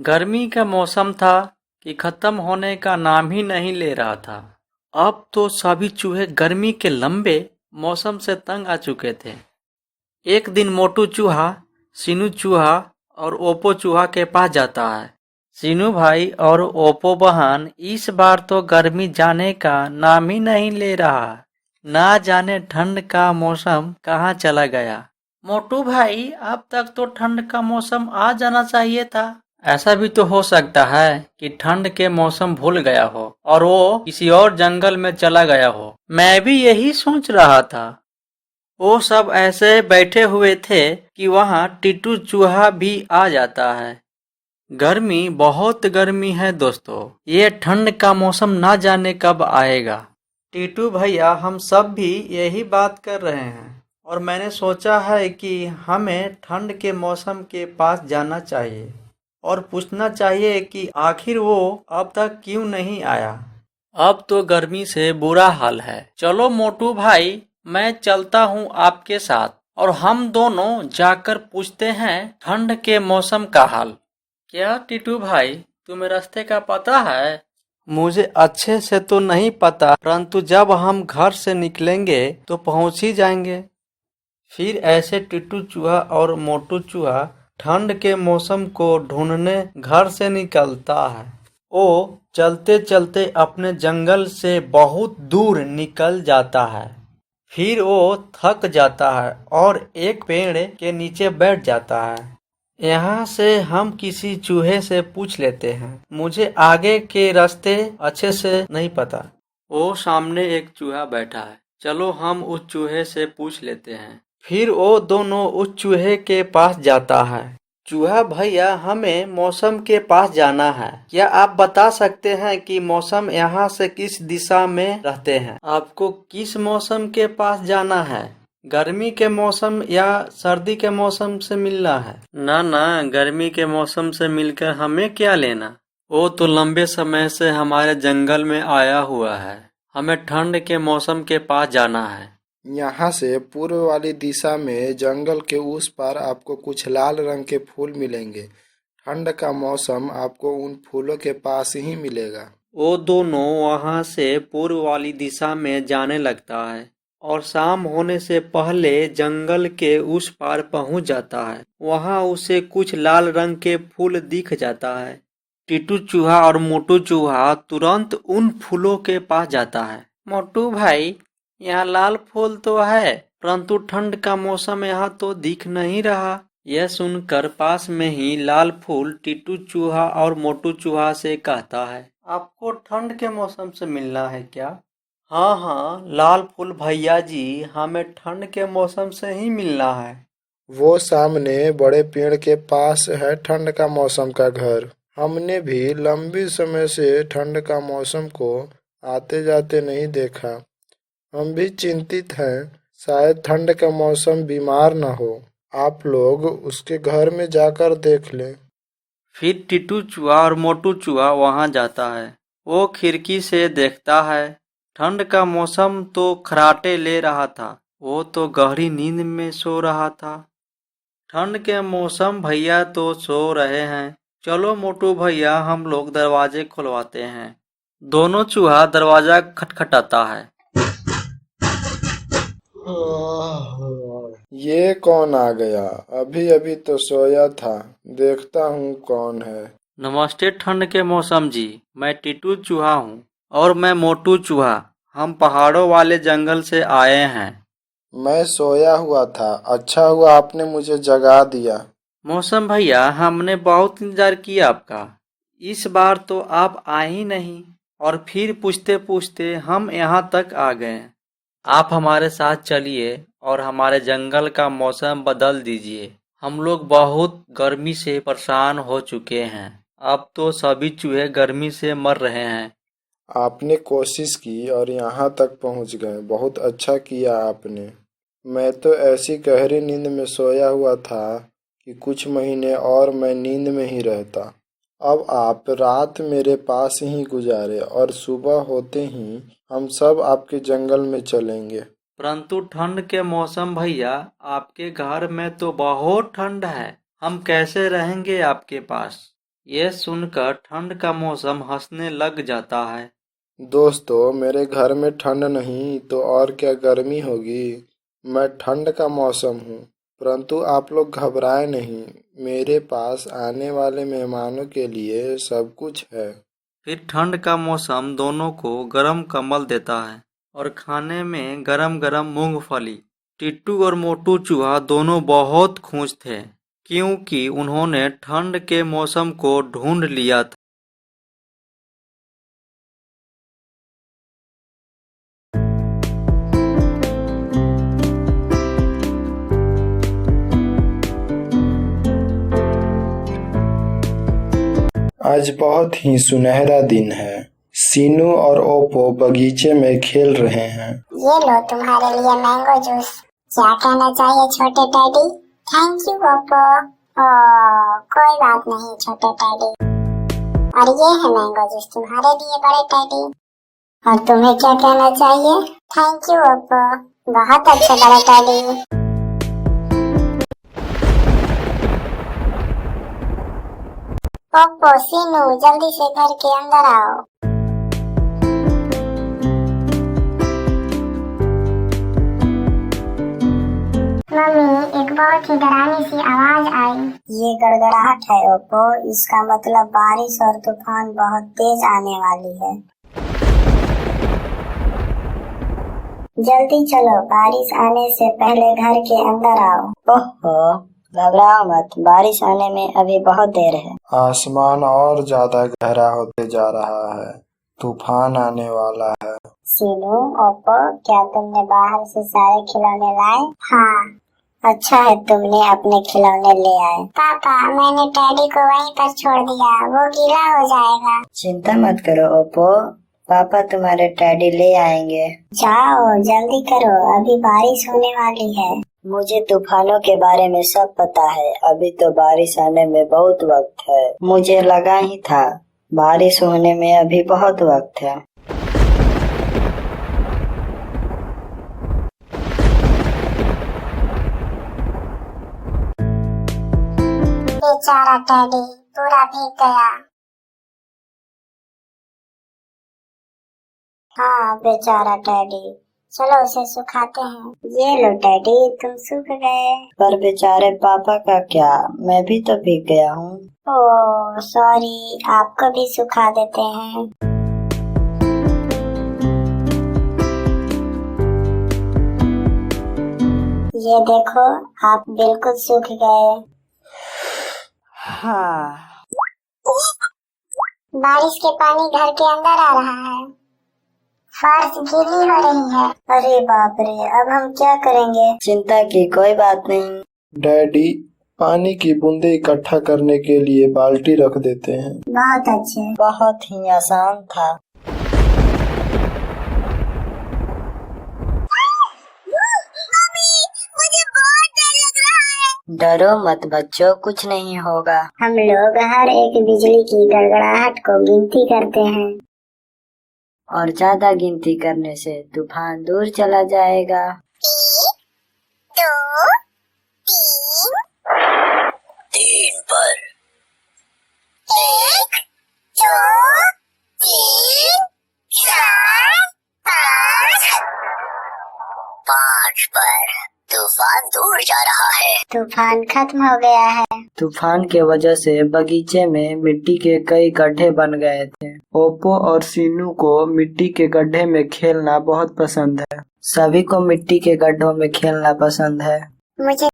गर्मी का मौसम था कि खत्म होने का नाम ही नहीं ले रहा था। अब तो सभी चूहे गर्मी के लंबे मौसम से तंग आ चुके थे। एक दिन मोटू चूहा, सीनू चूहा और ओपो चूहा के पास जाता है। सीनू भाई और ओपो बहन, इस बार तो गर्मी जाने का नाम ही नहीं ले रहा। ना जाने ठंड का मौसम कहाँ चला गया। मोटू भाई, अब तक तो ठंड का मौसम आ जाना चाहिए था। ऐसा भी तो हो सकता है कि ठंड के मौसम भूल गया हो और वो किसी और जंगल में चला गया हो। मैं भी यही सोच रहा था। वो सब ऐसे बैठे हुए थे कि वहाँ टिटू चूहा भी आ जाता है। गर्मी, बहुत गर्मी है दोस्तों। ये ठंड का मौसम ना जाने कब आएगा। टीटू भैया, हम सब भी यही बात कर रहे हैं और मैंने सोचा है कि हमें ठंड के मौसम के पास जाना चाहिए और पूछना चाहिए कि आखिर वो अब तक क्यों नहीं आया। अब तो गर्मी से बुरा हाल है। चलो मोटू भाई, मैं चलता हूँ आपके साथ और हम दोनों जाकर पूछते हैं ठंड के मौसम का हाल। क्या टीटू भाई, तुम्हें रास्ते का पता है? मुझे अच्छे से तो नहीं पता, परंतु जब हम घर से निकलेंगे तो पहुंच ही जाएंगे। फिर ऐसे टिट्टू चूहा और मोटू चूहा ठंड के मौसम को ढूंढने घर से निकलता है। वो चलते चलते अपने जंगल से बहुत दूर निकल जाता है। फिर वो थक जाता है और एक पेड़ के नीचे बैठ जाता है। यहाँ से हम किसी चूहे से पूछ लेते हैं। मुझे आगे के रास्ते अच्छे से नहीं पता। वो सामने एक चूहा बैठा है। चलो हम उस चूहे से पूछ लेते हैं। फिर वो दोनों उस चूहे के पास जाता है। चूहा भैया, हमें मौसम के पास जाना है। क्या आप बता सकते हैं कि मौसम यहाँ से किस दिशा में रहते हैं? आपको किस मौसम के पास जाना है? गर्मी के मौसम या सर्दी के मौसम से मिलना है? ना ना, गर्मी के मौसम से मिलकर हमें क्या लेना। वो तो लंबे समय से हमारे जंगल में आया हुआ है। हमें ठंड के मौसम के पास जाना है। यहाँ से पूर्व वाली दिशा में जंगल के उस पार आपको कुछ लाल रंग के फूल मिलेंगे। ठंड का मौसम आपको उन फूलों के पास ही मिलेगा। वो दोनों वहां से पूर्व वाली दिशा में जाने लगता है और शाम होने से पहले जंगल के उस पार पहुंच जाता है। वहां उसे कुछ लाल रंग के फूल दिख जाता है। टीटू चूहा और मोटू चूहा तुरंत उन फूलों के पास जाता है। मोटू भाई, यहाँ लाल फूल तो है, परंतु ठंड का मौसम यहाँ तो दिख नहीं रहा। यह सुनकर पास में ही लाल फूल टीटू चूहा और मोटू चूहा से कहता है, आपको ठंड के मौसम से मिलना है क्या? हाँ हाँ लाल फूल भैया जी, हमें ठंड के मौसम से ही मिलना है। वो सामने बड़े पेड़ के पास है ठंड का मौसम का घर। हमने भी लंबी समय से ठंड का मौसम को आते जाते नहीं देखा। हम भी चिंतित हैं, शायद ठंड का मौसम बीमार न हो। आप लोग उसके घर में जाकर देख लें। फिर टीटू चूहा और मोटू चूहा वहां जाता है। वो खिड़की से देखता है। ठंड का मौसम तो खराटे ले रहा था। वो तो गहरी नींद में सो रहा था। ठंड के मौसम भैया तो सो रहे हैं। चलो मोटू भैया, हम लोग दरवाजे खुलवाते हैं। दोनों चूहा दरवाजा खटखटाता है। ये कौन आ गया? अभी अभी तो सोया था। देखता हूँ कौन है। नमस्ते ठंड के मौसम जी, मैं टीटू चूहा हूँ और मैं मोटू चूहा। हम पहाड़ों वाले जंगल से आए हैं। मैं सोया हुआ था। अच्छा हुआ आपने मुझे जगा दिया। मौसम भैया, हमने बहुत इंतजार किया आपका। इस बार तो आप आए ही नहीं और फिर पूछते पूछते हम यहाँ तक आ गए। आप हमारे साथ चलिए और हमारे जंगल का मौसम बदल दीजिए। हम लोग बहुत गर्मी से परेशान हो चुके हैं। अब तो सभी चूहे गर्मी से मर रहे हैं। आपने कोशिश की और यहाँ तक पहुँच गए। बहुत अच्छा किया आपने। मैं तो ऐसी गहरी नींद में सोया हुआ था कि कुछ महीने और मैं नींद में ही रहता। अब आप रात मेरे पास ही गुजारे और सुबह होते ही हम सब आपके जंगल में चलेंगे। परंतु ठंड के मौसम भैया, आपके घर में तो बहुत ठंड है। हम कैसे रहेंगे आपके पास? यह सुनकर ठंड का मौसम हंसने लग जाता है। दोस्तों, मेरे घर में ठंड नहीं तो और क्या गर्मी होगी। मैं ठंड का मौसम हूँ, परंतु आप लोग घबराए नहीं। मेरे पास आने वाले मेहमानों के लिए सब कुछ है। फिर ठंड का मौसम दोनों को गरम कंबल देता है और खाने में गरम गरम मूंगफली। टिट्टू और मोटू चूहा दोनों बहुत खुश थे, क्योंकि उन्होंने ठंड के मौसम को ढूंढ लिया था। आज बहुत ही सुनहरा दिन है। सीनू और ओप्पो बगीचे में खेल रहे हैं। ये लो तुम्हारे लिए मैंगो जूस। क्या कहना चाहिए छोटे टैडी? Thank you Oppo. कोई बात नहीं छोटे टैडी। और ये है मैंगो जूस तुम्हारे लिए बड़े टैडी। और तुम्हें क्या कहना चाहिए? थैंक यू ओप्पो, बहुत अच्छे बड़े टैडी। ओप्पो, सीनू, जल्दी से घर के अंदर आओ। मम्मी, एक बहुत ही डरावनी सी आवाज आई। ये गड़गड़ाहट है ओप्पो, इसका मतलब बारिश और तूफान बहुत तेज आने वाली है। जल्दी चलो, बारिश आने से पहले घर के अंदर आओ। ओहो, घबराओ मत, बारिश आने में अभी बहुत देर है। आसमान और ज्यादा गहरा होते जा रहा है। तूफान आने वाला है। सीनू, ओप्पो, क्या तुमने बाहर से सारे खिलौने लाए? हाँ, अच्छा है तुमने अपने खिलौने ले आए। पापा, मैंने टैडी को वहीं पर छोड़ दिया, वो गीला हो जाएगा। चिंता मत करो ओप्पो, पापा तुम्हारे टैडी ले आएंगे। जाओ, जल्दी करो, अभी बारिश होने वाली है। मुझे तूफानों के बारे में सब पता है, अभी तो बारिश आने में बहुत वक्त है। मुझे लगा ही था, बारिश होने में अभी बहुत वक्त है। बेचारा टैडी पूरा भीग गया। हाँ, बेचारा टैडी, चलो उसे सुखाते हैं। ये लो टैडी, तुम सूख गए। पर बेचारे पापा का क्या, मैं भी तो भीग गया हूँ। ओह सॉरी, आपको भी सुखा देते हैं। ये देखो, आप बिल्कुल सूख गए। हाँ, बारिश के पानी घर के अंदर आ रहा है, फर्श गीली हो रही है। अरे बाप रे, अब हम क्या करेंगे? चिंता की कोई बात नहीं। डैडी, पानी की बूंदे इकट्ठा करने के लिए बाल्टी रख देते हैं। बहुत अच्छे। बहुत ही आसान था। मुझे बहुत डर लग रहा है। डरो मत बच्चों, कुछ नहीं होगा। हम लोग हर एक बिजली की गड़गड़ाहट को गिनती करते हैं। और ज्यादा गिनती करने से तूफान दूर चला जाएगा। 1, 2, 3। 3 पर। 1, 2, 3, 4, 5। 5 पर। तूफान दूर जा रहा है। तूफान खत्म हो गया है। तूफान के वजह से बगीचे में मिट्टी के कई गड्ढे बन गए थे। ओप्पो और सीनू को मिट्टी के गड्ढे में खेलना बहुत पसंद है। सभी को मिट्टी के गड्ढों में खेलना पसंद है। मुझे